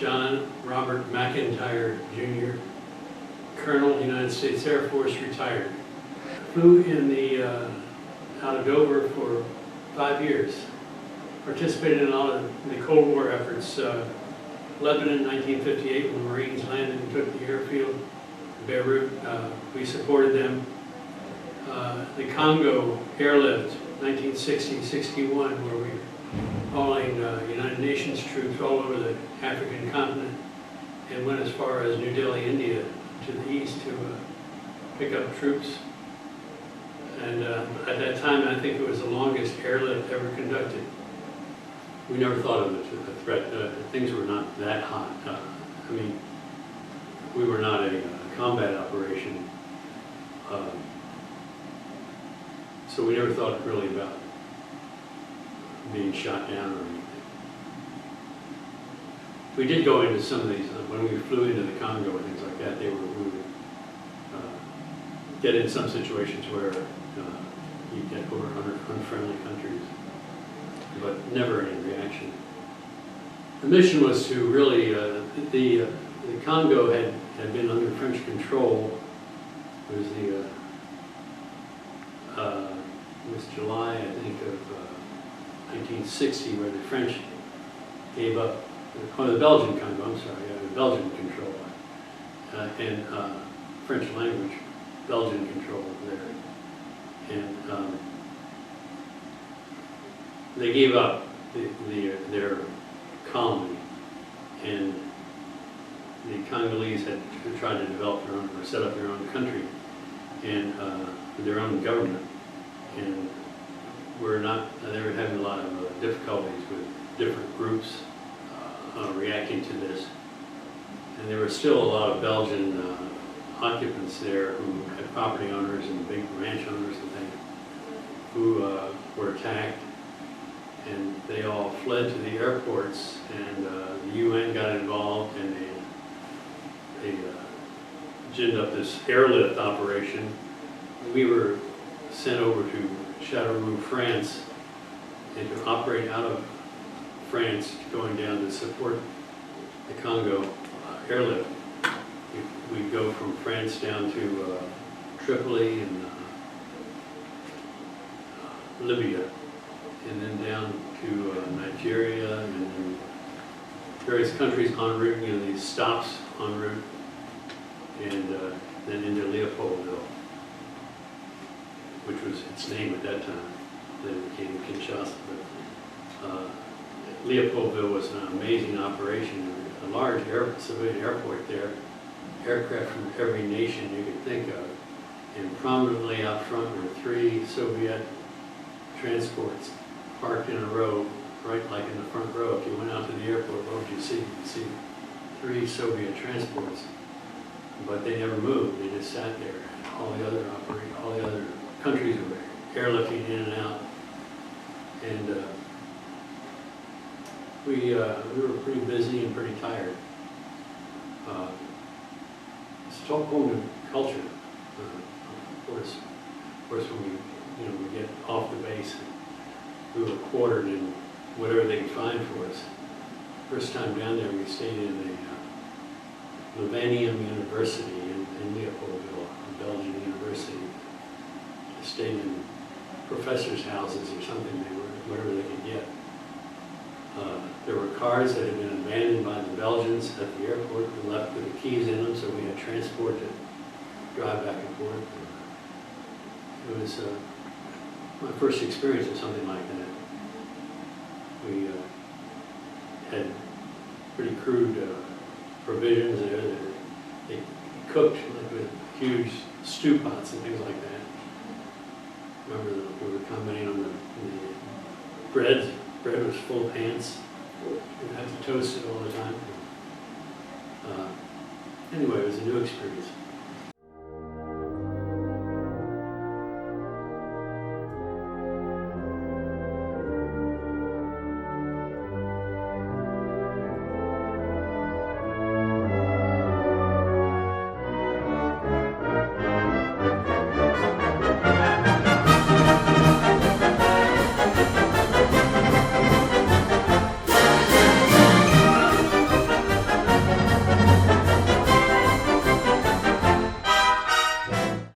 John Robert McIntyre, Jr., Colonel, United States Air Force, retired. Flew in the, out of Dover for 5 years. Participated in a lot of the Cold War efforts. Lebanon in 1958, when the Marines landed and took the airfield. Beirut, we supported them. The Congo airlift, 1960-61, where we were hauling United Nations troops all over the African continent and went as far as New Delhi, India, to the east to pick up troops. And at that time, I think it was the longest airlift ever conducted. We never thought of it as a threat. Things were not that hot. I mean, we were not a combat operation. So we never thought really about being shot down or anything. We did go into some of these, when we flew into the Congo and things like that, we would get in some situations where you get over unfriendly countries, but never any reaction. The mission was to really, the Congo had been under French control. It was it was July, I think, of 1960, where the French gave up, the Belgian Congo, I'm sorry, the Belgian control, and French language, Belgian control there. And they gave up their colony, and the Congolese had tried to develop their own, or set up their own country, and their own government. And they were having a lot of difficulties with different groups reacting to this. And there were still a lot of Belgian occupants there who had property owners and big ranch owners and things who were attacked. And they all fled to the airports, and the UN got involved, and they ginned up this airlift operation. We were sent over to Châteauroux, France, and to operate out of France, going down to support the Congo airlift. We'd go from France down to Tripoli and Libya, and then down to Nigeria, and then various countries en route, these stops en route, and then into Leopoldville, which was its name at that time. Then it became Kinshasa. But Leopoldville was an amazing operation. A large civilian airport there, aircraft from every nation you could think of. And prominently out front were 3 Soviet transports parked in a row, right like in the front row. If you went out to the airport, what would you see? You'd see 3 Soviet transports. But they never moved, they just sat there. All the other countries were airlifting in and out. And we were pretty busy and pretty tired. Stockholm culture, of course, when we get off the base, we were quartered in whatever they could find for us. First time down there, we stayed in the Lebanon University in Leopoldville, a Belgian university. Stayed in professors' houses or something, whatever they could get. There were cars that had been abandoned by the Belgians at the airport and left with the keys in them, so we had transport to drive back and forth. It was my first experience with something like that. We had pretty crude provisions there that they cooked like with huge stew pots and things like that. Remember we were commenting on the bread. Bread was full of ants. You had to toast it all the time. Anyway, it was a new experience.